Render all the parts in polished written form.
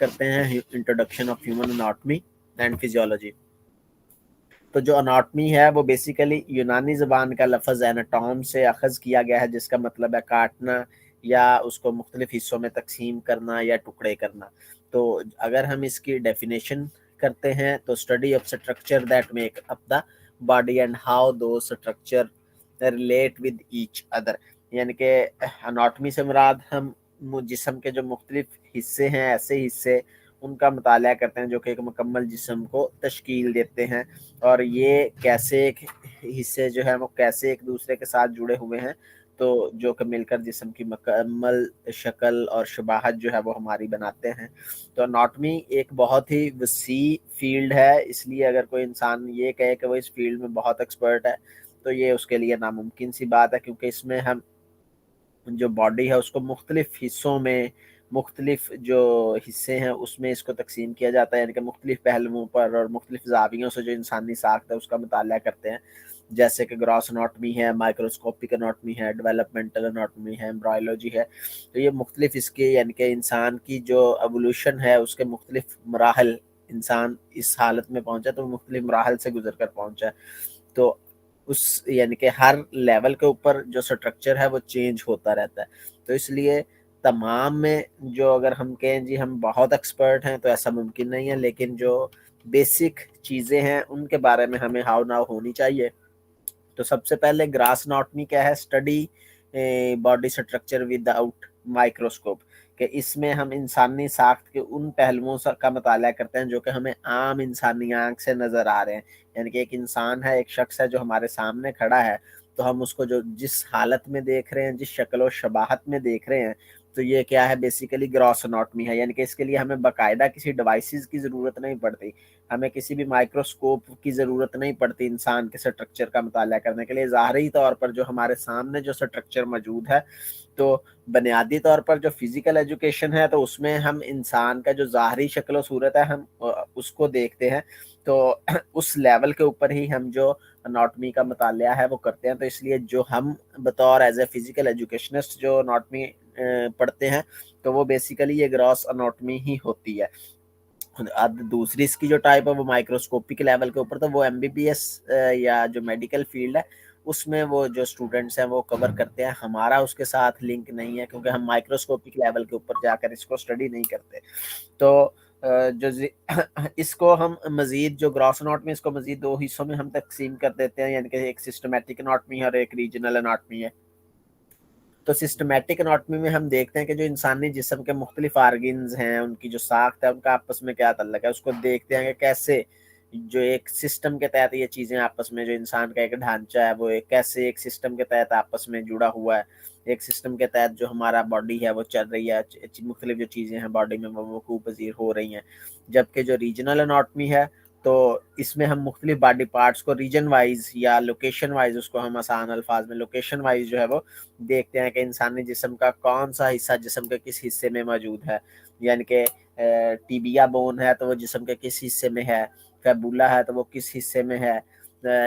کرتے ہیں introduction of human anatomy and physiology. تو جو اناٹمی ہے وہ بیسیکلی یونانی زبان کا لفظ ایناٹوم سے اخذ کیا گیا ہے، جس کا مطلب ہے کاٹنا یا اس کو مختلف حصوں میں تقسیم کرنا یا ٹکڑے کرنا. تو اگر ہم اس کی ڈیفینیشن کرتے ہیں تو study of structure that make up the body and how those structure relate with each other. یعنی کہ اناٹمی سے مراد ہم جسم کے جو مختلف حصے ہیں، ایسے حصے ان کا مطالعہ کرتے ہیں جو کہ ایک مکمل جسم کو تشکیل دیتے ہیں، اور یہ کیسے ایک حصے جو ہیں وہ کیسے ایک دوسرے کے ساتھ جڑے ہوئے ہیں، تو جو کہ مل کر جسم کی مکمل شکل اور شباہت جو ہے وہ ہماری بناتے ہیں. تو اناٹمی ایک بہت ہی وسیع فیلڈ ہے، اس لیے اگر کوئی انسان یہ کہے کہ وہ اس فیلڈ میں بہت ایکسپرٹ ہے تو یہ اس کے لیے ناممکن سی بات ہے، کیونکہ اس میں ہم جو باڈی ہے اس کو مختلف حصوں میں، مختلف جو حصے ہیں اس میں اس کو تقسیم کیا جاتا ہے، یعنی کہ مختلف پہلوؤں پر اور مختلف زاویوں سے جو انسانی ساخت ہے اس کا مطالعہ کرتے ہیں، جیسے کہ گراس اناٹمی ہے، مائکروسکوپک اناٹمی ہے، ڈیولپمنٹل اناٹمی ہے، امبرائیولوجی ہے. تو یہ مختلف اس کے یعنی کہ انسان کی جو ایوولوشن ہے اس کے مختلف مراحل، انسان اس حالت میں پہنچا تو مختلف مراحل سے گزر کر پہنچا. تو اس یعنی کہ ہر لیول کے اوپر جو سٹرکچر ہے وہ چینج ہوتا رہتا ہے. تو اس لیے تمام میں جو اگر ہم کہیں جی ہم بہت ایکسپرٹ ہیں تو ایسا ممکن نہیں ہے، لیکن جو بیسک چیزیں ہیں ان کے بارے میں ہمیں ہاؤ ناؤ ہونی چاہیے. تو سب سے پہلے گراس اناٹمی کیا ہے؟ Study body structure with out microscope, کہ اس میں ہم انسانی ساخت کے ان پہلوؤں کا مطالعہ کرتے ہیں جو کہ ہمیں عام انسانی آنکھ سے نظر آ رہے ہیں. یعنی کہ ایک انسان ہے، ایک شخص ہے جو ہمارے سامنے کھڑا ہے، تو ہم اس کو جو جس حالت میں دیکھ رہے ہیں، جس شکل و شباہت میں دیکھ رہے ہیں، تو یہ کیا ہے؟ بیسیکلی گراس اناٹمی ہے. یعنی کہ اس کے لیے ہمیں باقاعدہ کسی ڈیوائسز کی ضرورت نہیں پڑتی، ہمیں کسی بھی مائکروسکوپ کی ضرورت نہیں پڑتی انسان کے سٹرکچر کا مطالعہ کرنے کے لیے. ظاہری طور پر جو ہمارے سامنے جو سٹرکچر موجود ہے، تو بنیادی طور پر جو فزیکل ایجوکیشن ہے تو اس میں ہم انسان کا جو ظاہری شکل و صورت ہے ہم اس کو دیکھتے ہیں، تو اس لیول کے اوپر ہی ہم جو اناٹمی کا مطالعہ ہے وہ کرتے ہیں. تو اس لیے جو ہم بطور ایز اے فزیکل ایجوکیشنسٹ جو اناٹمی پڑھتے ہیں تو وہ بیسیکلی یہ گراس اناٹمی ہی ہوتی ہے. اب دوسری اس کی جو ٹائپ ہے وہ مائکروسکوپک لیول کے اوپر، تو وہ ایم بی بی ایس یا جو میڈیکل فیلڈ ہے اس میں وہ جو اسٹوڈنٹس ہیں وہ کور کرتے ہیں. ہمارا اس کے ساتھ لنک نہیں ہے، کیونکہ ہم مائکروسکوپک لیول کے اوپر جا کر اس کو اسٹڈی نہیں کرتے. تو جو اس کو ہم مزید جو گراس اناٹمی اس کو مزید دو حصوں میں ہم تقسیم کر دیتے ہیں، یعنی کہ ایک سسٹمیٹک اناٹمی ہے اور ایک ریجنل اناٹمی ہے. تو سسٹمیٹک اناٹمی میں ہم دیکھتے ہیں کہ جو انسانی جسم کے مختلف آرگنز ہیں، ان کی جو ساخت ہے، ان کا آپس میں کیا تعلق ہے، اس کو دیکھتے ہیں کہ کیسے جو ایک سسٹم کے تحت یہ چیزیں آپس میں، جو انسان کا ایک ڈھانچہ ہے وہ کیسے ایک سسٹم کے تحت آپس میں جڑا ہوا ہے، ایک سسٹم کے تحت جو ہمارا باڈی ہے وہ چل رہی ہے، مختلف جو چیزیں ہیں باڈی میں وہ وقوع پذیر ہو رہی ہیں. جبکہ جو ریجنل اناٹمی ہے تو اس میں ہم مختلف باڈی پارٹس کو ریجن وائز یا لوکیشن وائز، اس کو ہم آسان الفاظ میں لوکیشن وائز جو ہے وہ دیکھتے ہیں کہ انسانی جسم کا کون سا حصہ جسم کے کس حصے میں موجود ہے. یعنی کہ ٹیبیا بون ہے تو وہ جسم کے کس حصے میں ہے، فیبولا ہے تو وہ کس حصے میں ہے،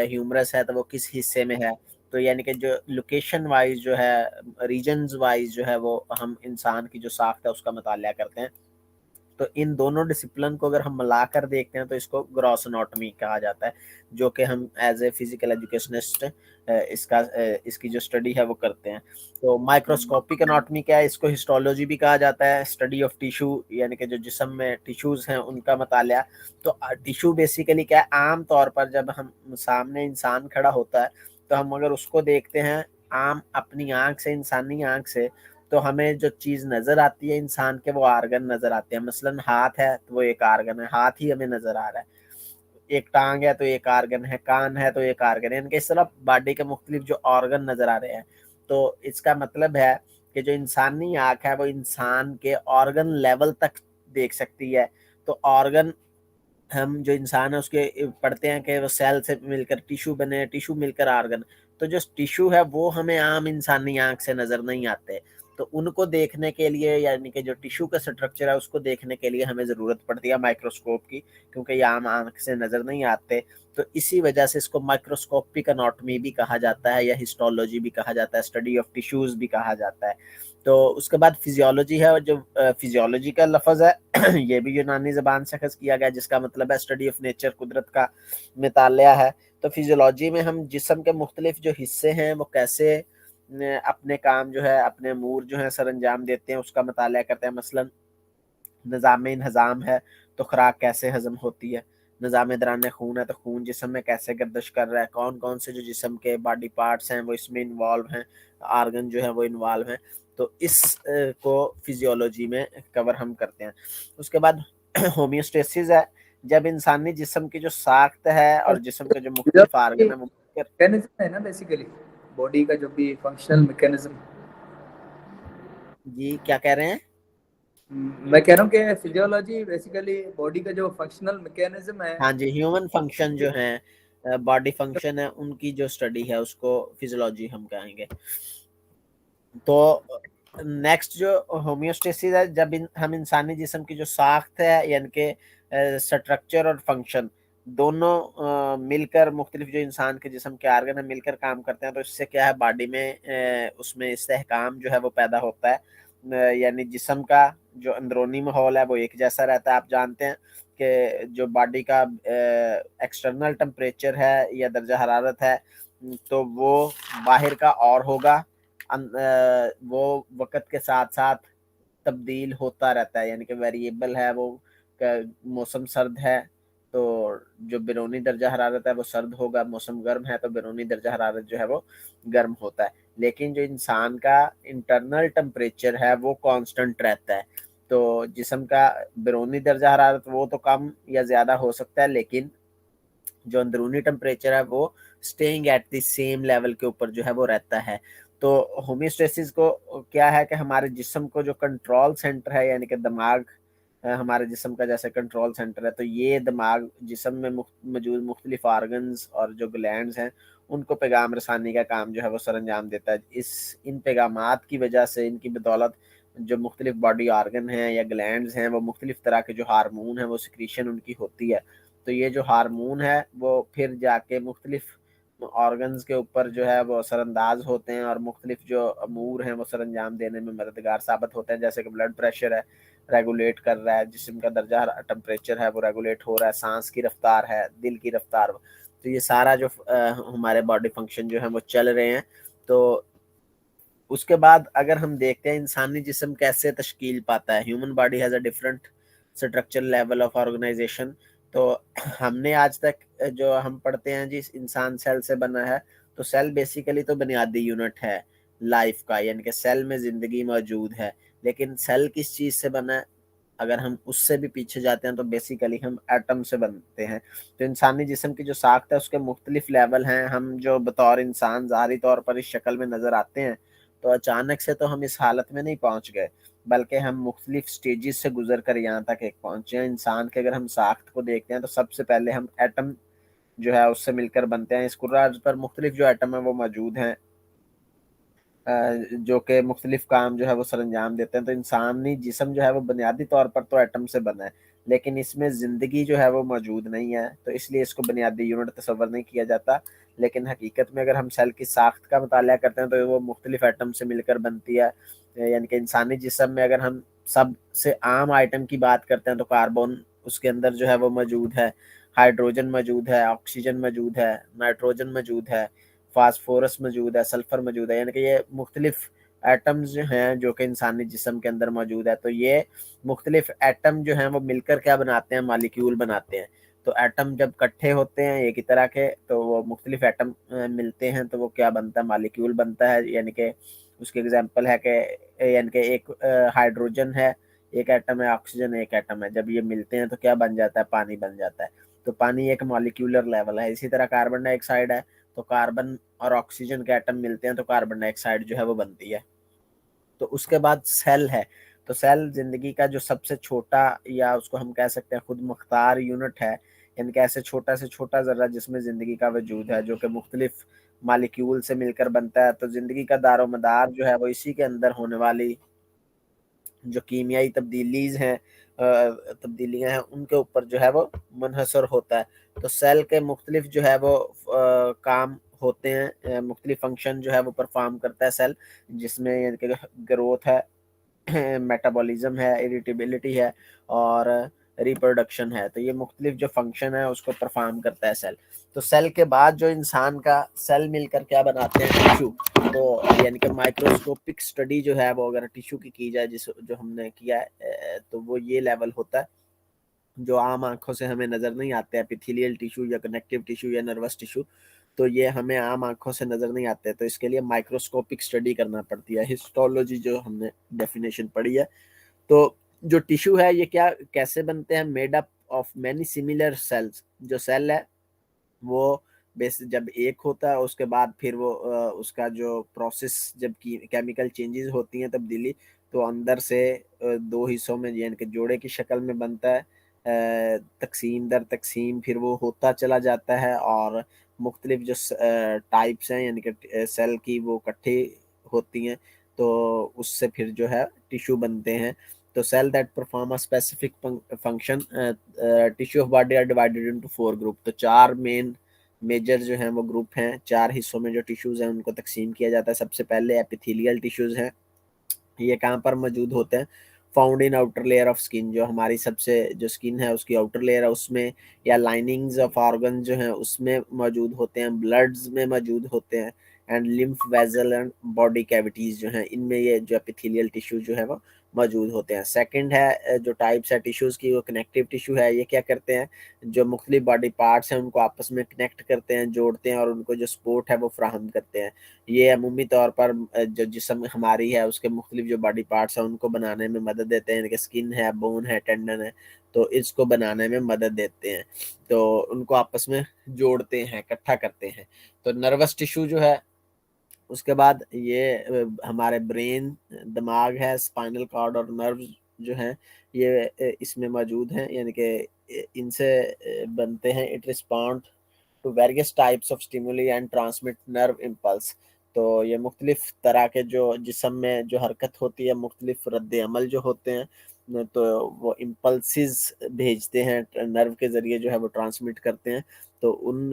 ہیومرس ہے تو وہ کس حصے میں ہے. تو یعنی کہ جو لوکیشن وائز جو ہے، ریجنز وائز جو ہے وہ ہم انسان کی جو ساخت ہے اس کا مطالعہ کرتے ہیں. تو ان دونوں ڈسپلن کو اگر ہم ملا کر دیکھتے ہیں تو اس کو گراس اناٹمی کہا جاتا ہے، جو کہ ہم ایز اے فزیکل ایجوکیشنسٹ اس کی جو اسٹڈی ہے وہ کرتے ہیں. تو مائکروسکوپک اناٹمی کیا ہے؟ اس کو ہسٹولوجی بھی کہا جاتا ہے، اسٹڈی آف ٹیشو، یعنی کہ جو جسم میں ٹیشوز ہیں ان کا مطالعہ. تو ٹیشو بیسیکلی کیا ہے؟ عام طور پر جب ہم سامنے انسان کھڑا ہوتا ہے تو ہم اگر اس کو دیکھتے ہیں عام اپنی آنکھ سے، انسانی آنکھ سے، تو ہمیں جو چیز نظر آتی ہے انسان کے وہ آرگن نظر آتے ہیں. مثلا ہاتھ ہے تو وہ ایک آرگن ہے، ہاتھ ہی ہمیں نظر آ رہا ہے. ایک ٹانگ ہے تو ایک آرگن ہے، کان ہے تو ایک آرگن ہے. ان کے اس طرح باڈی کے مختلف جو آرگن نظر آ رہے ہیں. تو اس کا مطلب ہے کہ جو انسانی آنکھ ہے وہ انسان کے آرگن لیول تک دیکھ سکتی ہے. تو آرگن ہم جو انسان ہے اس کے پڑھتے ہیں کہ وہ سیل سے مل کر ٹیشو بنے، ٹیشو مل کر آرگن. تو جو ٹیشو ہے وہ ہمیں عام انسانی آنکھ سے نظر نہیں آتے. تو ان کو دیکھنے کے لیے، یعنی کہ جو ٹیشو کا سٹرکچر ہے اس کو دیکھنے کے لیے ہمیں ضرورت پڑتی ہے مائکروسکوپ کی، کیونکہ یہ عام آنکھ سے نظر نہیں آتے. تو اسی وجہ سے اس کو مائکروسکوپک اناٹمی بھی کہا جاتا ہے یا ہسٹولوجی بھی کہا جاتا ہے، اسٹڈی آف ٹیشوز بھی کہا جاتا ہے. تو اس کے بعد فزیولوجی ہے، جو فزیولوجی کا لفظ ہے یہ بھی یونانی زبان سے اخذ کیا گیا، جس کا مطلب ہے اسٹڈی آف نیچر، قدرت کا مطالعہ ہے۔ تو فزیولوجی میں ہم جسم کے مختلف جو حصے ہیں وہ کیسے اپنے کام جو ہے، اپنے امور جو ہیں سر انجام دیتے ہیں، اس کا مطالعہ کرتے ہیں۔ مثلا نظام انہضام ہے تو خوراک کیسے ہضم ہوتی ہے، نظام دوران خون ہے تو خون جسم میں کیسے گردش کر رہا ہے، کون کون سے جو جسم کے باڈی پارٹس ہیں وہ اس میں انوالو ہیں، آرگن جو ہے وہ انوالو ہیں، تو اس کو فزیولوجی میں کور ہم کرتے ہیں۔ اس کے بعد ہومیوسٹیسس ہے، جب انسانی جسم کی جو ساخت ہے اور جسم کے جو مختلف آرگن ہیں وہ میکینزم ہے نا بیسیکلی باڈی کا جو بھی فنکشنل میکینزم۔ جی کیا کہہ رہے ہیں؟ میں کہہ رہا ہوں کہ فزیولوجی بیسیکلی باڈی کا جو فنکشنل میکینزم ہے، ہاں جی، ہیومن فنکشن جو ہیں، باڈی فنکشن ہے، ان کی جو اسٹڈی ہے اس کو فزیولوجی ہم کہیں گے۔ تو نیکسٹ جو ہومیوسٹیسس ہے، جب ہم انسانی جسم کی جو ساخت ہے یعنی کہ سٹرکچر اور فنکشن دونوں مل کر، مختلف جو انسان کے جسم کے آرگن ہیں مل کر کام کرتے ہیں، تو اس سے کیا ہے باڈی میں اس میں استحکام جو ہے وہ پیدا ہوتا ہے، یعنی جسم کا جو اندرونی ماحول ہے وہ ایک جیسا رہتا ہے۔ آپ جانتے ہیں کہ جو باڈی کا ایکسٹرنل ٹمپریچر ہے یا درجہ حرارت ہے تو وہ باہر کا اور ہوگا، وہ وقت کے ساتھ ساتھ تبدیل ہوتا رہتا ہے، یعنی کہ ویریبل ہے وہ، موسم سرد ہے تو جو بیرونی درجہ حرارت ہے وہ سرد ہوگا، موسم گرم ہے تو بیرونی درجہ حرارت جو ہے وہ گرم ہوتا ہے، لیکن جو انسان کا انٹرنل ٹمپریچر ہے وہ کانسٹنٹ رہتا ہے۔ تو جسم کا بیرونی درجہ حرارت وہ تو کم یا زیادہ ہو سکتا ہے، لیکن جو اندرونی ٹمپریچر ہے وہ staying at the same level کے اوپر جو ہے وہ رہتا ہے۔ تو ہومیوسٹیسس کو کیا ہے کہ ہمارے جسم کو جو کنٹرول سینٹر ہے، یعنی کہ دماغ ہمارے جسم کا جیسے کنٹرول سینٹر ہے، تو یہ دماغ جسم میں موجود مختلف آرگنز اور جو گلینڈز ہیں ان کو پیغام رسانی کا کام جو ہے وہ سر انجام دیتا ہے۔ ان پیغامات کی وجہ سے، ان کی بدولت جو مختلف باڈی آرگن ہیں یا گلینڈز ہیں وہ مختلف طرح کے جو ہارمون ہیں وہ سیکریشن ان کی ہوتی ہے۔ تو یہ جو ہارمون ہے وہ پھر جا کے مختلف آرگنز کے اوپر جو ہے وہ اثر انداز ہوتے ہیں اور مختلف جو امور ہیں وہ سر انجام دینے میں مددگار ثابت ہوتے ہیں، جیسے کہ بلڈ پریشر ہے ریگولیٹ کر رہا ہے، جسم کا درجہ ٹمپریچر ہے وہ ریگولیٹ ہو رہا ہے، سانس کی رفتار ہے، دل کی رفتار، تو یہ سارا جو ہمارے باڈی فنکشن جو ہیں وہ چل رہے ہیں۔ تو اس کے بعد اگر ہم دیکھتے ہیں انسانی جسم کیسے تشکیل پاتا ہے، human body has a different structure level of organisation. تو ہم نے آج تک جو ہم پڑھتے ہیں جس انسان سیل سے بنا ہے، تو سیل بیسیکلی تو بنیادی یونٹ ہے لائف کا، یعنی کہ سیل میں زندگی موجود ہے، لیکن سیل کس چیز سے بنا ہے؟ اگر ہم اس سے بھی پیچھے جاتے ہیں تو بیسیکلی ہم ایٹم سے بنتے ہیں۔ تو انسانی جسم کی جو ساخت ہے اس کے مختلف لیول ہیں، ہم جو بطور انسان ظاہری طور پر اس شکل میں نظر آتے ہیں تو اچانک سے تو ہم اس حالت میں نہیں پہنچ گئے، بلکہ ہم مختلف سٹیجز سے گزر کر یہاں تک ایک پہنچے ہیں۔ انسان کے اگر ہم ساخت کو دیکھتے ہیں تو سب سے پہلے ہم ایٹم جو ہے اس سے مل کر بنتے ہیں۔ اس کرہ ارض پر مختلف جو ایٹم ہیں وہ موجود ہیں جو کہ مختلف کام جو ہے وہ سر انجام دیتے ہیں۔ تو انسانی جسم جو ہے وہ بنیادی طور پر تو ایٹم سے بنا ہے، لیکن اس میں زندگی جو ہے وہ موجود نہیں ہے، تو اس لیے اس کو بنیادی یونٹ تصور نہیں کیا جاتا، لیکن حقیقت میں اگر ہم سیل کی ساخت کا مطالعہ کرتے ہیں تو وہ مختلف ایٹم سے مل کر بنتی ہے۔ یعنی کہ انسانی جسم میں اگر ہم سب سے عام آئٹم کی بات کرتے ہیں تو کاربن اس کے اندر جو ہے وہ موجود ہے، ہائیڈروجن موجود ہے، آکسیجن موجود ہے، نائٹروجن موجود ہے، فاسفورس موجود ہے، سلفر موجود ہے، یعنی کہ یہ مختلف ایٹمز ہیں جو کہ انسانی جسم کے اندر موجود ہے۔ تو یہ مختلف ایٹم جو ہیں وہ مل کر کیا بناتے ہیں؟ مالیکیول بناتے ہیں۔ تو ایٹم جب کٹھے ہوتے ہیں ایک ہی طرح کے تو وہ مختلف ایٹم ملتے ہیں تو وہ کیا بنتا ہے؟ مالیکیول بنتا ہے۔ یعنی کہ اس کی ایگزامپل ہے کہ یعنی کہ ایک ہائیڈروجن ہے ایک ایٹم ہے، آکسیجن ایک ایٹم ہے، جب یہ ملتے ہیں تو کیا بن جاتا ہے؟ پانی بن جاتا ہے۔ تو پانی ایک مالیکیولر لیول ہے۔ اسی طرح کاربن ڈائی آکسائڈ ہے تو کاربن اور آکسیجن کے ایٹم ملتے ہیں تو کاربن ڈائی آکسائڈ جو ہے وہ بنتی ہے۔ تو اس کے بعد سیل ہے، تو سیل زندگی کا جو سب سے چھوٹا یا اس کو ہم کہہ سکتے ہیں خود مختار یونٹ ہے، یعنی کہ ایسے چھوٹا سے چھوٹا ذرہ جس میں زندگی کا وجود ہے جو کہ مختلف مالیکیول سے مل کر بنتا ہے۔ تو زندگی کا دار و مدار جو ہے وہ اسی کے اندر ہونے والی جو کیمیائی تبدیلیاں ہیں ان کے اوپر جو ہے وہ منحصر ہوتا ہے۔ تو سیل کے مختلف جو ہے وہ کام ہوتے ہیں, مختلف فنکشن جو ہے وہ پرفارم کرتا ہے سیل, جس میں یعنی کہ گروتھ ہے, میٹابولزم ہے, اریٹیبلٹی ہے اور ریپروڈکشن ہے. تو یہ مختلف جو فنکشن ہے اس کو پرفارم کرتا ہے سیل. تو سیل کے بعد جو انسان کا سیل مل کر کیا بناتے ہیں, ٹیشو. تو یعنی کہ مائکروسکوپک اسٹڈی جو ہے وہ اگر ٹیشو کی جائے, جو ہم نے کیا ہے, تو وہ یہ لیول ہوتا ہے جو عام آنکھوں سے ہمیں نظر نہیں آتے, ایپیتھیلیل ٹیشو یا کنیکٹیو ٹیشو یا نروس ٹیشو. تو یہ ہمیں عام آنکھوں سے نظر نہیں آتے, تو اس کے لیے مائکروسکوپک اسٹڈی کرنا پڑتی ہے, ہسٹولوجی جو ہم نے ڈیفینیشن پڑھی ہے. تو جو ٹیشو ہے یہ کیسے بنتے ہیں, made up of many similar cells. جو سیل ہے وہ جب ایک ہوتا ہے اس کے بعد پھر وہ اس کا جو پروسیس, جب کیمیکل چینجز ہوتی ہیں, تبدیلی, تو اندر سے دو حصوں میں یعنی کہ جوڑے کی شکل میں بنتا ہے, تقسیم در تقسیم پھر وہ ہوتا چلا جاتا ہے, اور مختلف جو ٹائپس ہیں یعنی کہ سیل کی وہ اکٹھی ہوتی ہیں, تو اس سے پھر جو ہے ٹیشو بنتے ہیں. تو cell that perform a specific function, tissue of body are divided into 4 group. تو 4 میجر جو ہیں وہ گروپ ہیں, 4 حصوں میں جو ٹیشوز ہیں ان کو تقسیم کیا جاتا ہے. سب سے پہلے ایپیتھیلیل ٹیشوز ہیں. یہ کہاں پر موجود ہوتے ہیں, found in outer layer of skin. جو ہماری سب سے جو اسکن ہے اس کی آؤٹر لیئر ہے اس میں, یا لائننگز آف آرگن جو ہیں اس میں موجود ہوتے ہیں, بلڈز میں موجود ہوتے ہیں, and lymph vessel and body cavities جو ہیں ان میں یہ جو ایپیتھیلیل ٹیشو جو ہے وہ موجود ہوتے ہیں. سیکنڈ ہے جو ٹائپس ہے ٹیشوز کی, وہ کنیکٹیو ٹیشو ہے. یہ کیا کرتے ہیں, جو مختلف باڈی پارٹس ہیں ان کو آپس میں کنیکٹ کرتے ہیں, جوڑتے ہیں, اور ان کو جو سپورٹ ہے وہ فراہم کرتے ہیں. یہ عمومی طور پر جو جسم ہماری ہے اس کے مختلف جو باڈی پارٹس ہیں ان کو بنانے میں مدد دیتے ہیں, کہ اسکن ہے, بون ہے, ٹینڈن ہے, تو اس کو بنانے میں مدد دیتے ہیں. تو ان کو آپس میں جوڑتے ہیں, اکٹھا کرتے ہیں. تو نروس ٹیشو جو ہے اس کے بعد یہ ہمارے برین, دماغ ہے, اسپائنل کارڈ اور نروز جو ہیں یہ اس میں موجود ہیں, یعنی کہ ان سے بنتے ہیں. It respond to various types of stimuli and transmit nerve impulse. تو یہ مختلف طرح کے جو جسم میں جو حرکت ہوتی ہے, مختلف رد عمل جو ہوتے ہیں, تو وہ امپلسز بھیجتے ہیں نرو کے ذریعے, جو ہے وہ ٹرانسمٹ کرتے ہیں. تو ان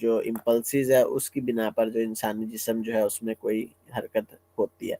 جو امپلسز ہے اس کی بنا پر جو انسانی جسم جو ہے اس میں کوئی حرکت ہوتی ہے.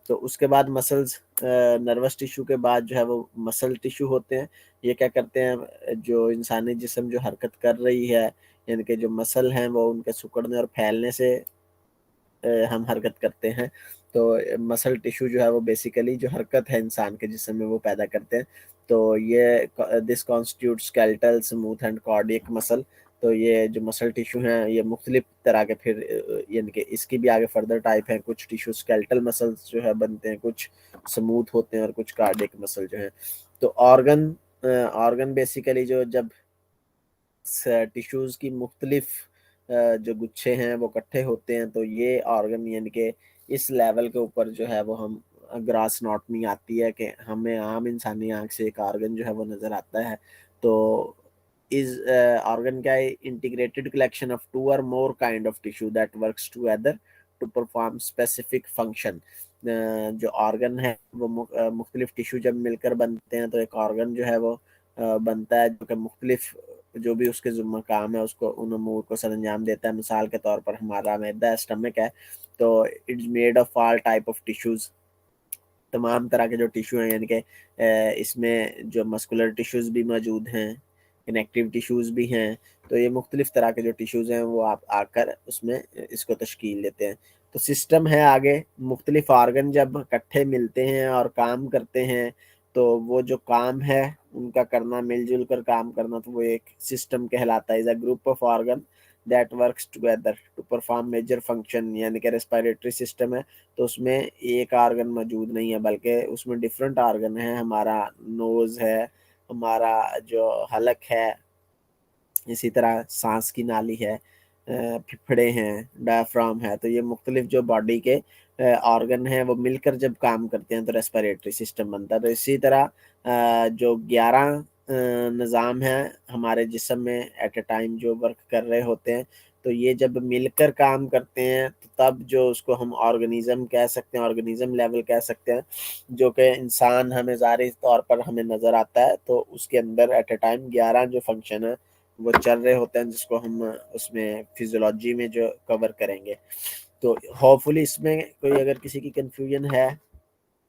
تو اس کے بعد مسلز, نروس ٹیشو کے بعد جو ہے وہ مسل ٹیشو ہوتے ہیں. یہ کیا کرتے ہیں, جو انسانی جسم جو حرکت کر رہی ہے, یعنی کہ جو مسل ہیں وہ ان کے سکڑنے اور پھیلنے سے ہم حرکت کرتے ہیں. تو مسل ٹیشو جو ہے وہ بیسیکلی جو حرکت ہے انسان کے جسم میں وہ پیدا کرتے ہیں. تو یہ this constitute skeletal, smooth and cardiac muscle. تو یہ جو مسل ٹیشو ہیں یہ مختلف طرح کے پھر یعنی کہ اس کی بھی آگے فردر ٹائپ ہیں. کچھ ٹیشو اسکیلیٹل مسلس جو ہے بنتے ہیں, کچھ اسموتھ ہوتے ہیں, اور کچھ کارڈیک مسل جو ہیں. تو آرگن بیسیکلی جو جب ٹیشوز کی مختلف جو گچھے ہیں وہ اکٹھے ہوتے ہیں, تو یہ آرگن یعنی کہ اس لیول کے اوپر جو ہے وہ ہم گراس ناٹمی آتی ہے, کہ ہمیں عام انسانی آنکھ سے ایک آرگن جو ہے وہ نظر آتا ہے. تو is organ کا integrated collection of 2 or more kind of tissue that works together to perform specific function. جو آرگن ہے وہ مختلف ٹیشو جب مل کر بنتے ہیں تو ایک آرگن جو ہے وہ بنتا ہے, جو کہ مختلف جو بھی اس کے ذمہ کام ہے اس کو ان امور کو سر انجام دیتا ہے. مثال کے طور پر ہمارا معدہ, اسٹمک ہے, تو it's made of all type of tissues. تمام طرح کے جو ٹیشو ہیں, یعنی کہ اس میں جو مسکولر ٹیشوز بھی موجود ہیں, کنیکٹیو ٹیشوز بھی ہیں. تو یہ مختلف طرح کے جو ٹیشوز ہیں وہ آ کر اس میں اس کو تشکیل دیتے ہیں. تو سسٹم ہے آگے, مختلف آرگن جب اکٹھے ملتے ہیں اور کام کرتے ہیں, تو وہ جو کام ہے ان کا کرنا, مل جل کر کام کرنا, تو وہ ایک سسٹم کہلاتا ہے. Is a group of organ that works together to perform major function. یعنی کہ ریسپائریٹری سسٹم ہے تو اس میں ایک آرگن موجود نہیں ہے بلکہ اس میں ڈفرنٹ آرگن ہیں. ہمارا نوز ہے, ہمارا جو حلق ہے, اسی طرح سانس کی نالی ہے, پھپھڑے ہیں, ڈایافرام ہے. تو یہ مختلف جو باڈی کے آرگن ہیں وہ مل کر جب کام کرتے ہیں تو ریسپیریٹری سسٹم بنتا ہے. تو اسی طرح جو 11 نظام ہیں ہمارے جسم میں ایٹ اے ٹائم جو ورک کر رہے ہوتے ہیں, تو یہ جب مل کر کام کرتے ہیں تو تب جو اس کو ہم آرگنیزم کہہ سکتے ہیں, آرگنیزم لیول کہہ سکتے ہیں. جو کہ انسان ہمیں ظاہری طور پر ہمیں نظر آتا ہے, تو اس کے اندر ایٹ اے ٹائم 11 جو فنکشن ہے وہ چل رہے ہوتے ہیں جس کو ہم اس میں فزیولوجی میں جو کور کریں گے. تو ہوپ فلی اس میں کوئی اگر کسی کی کنفیوژن ہے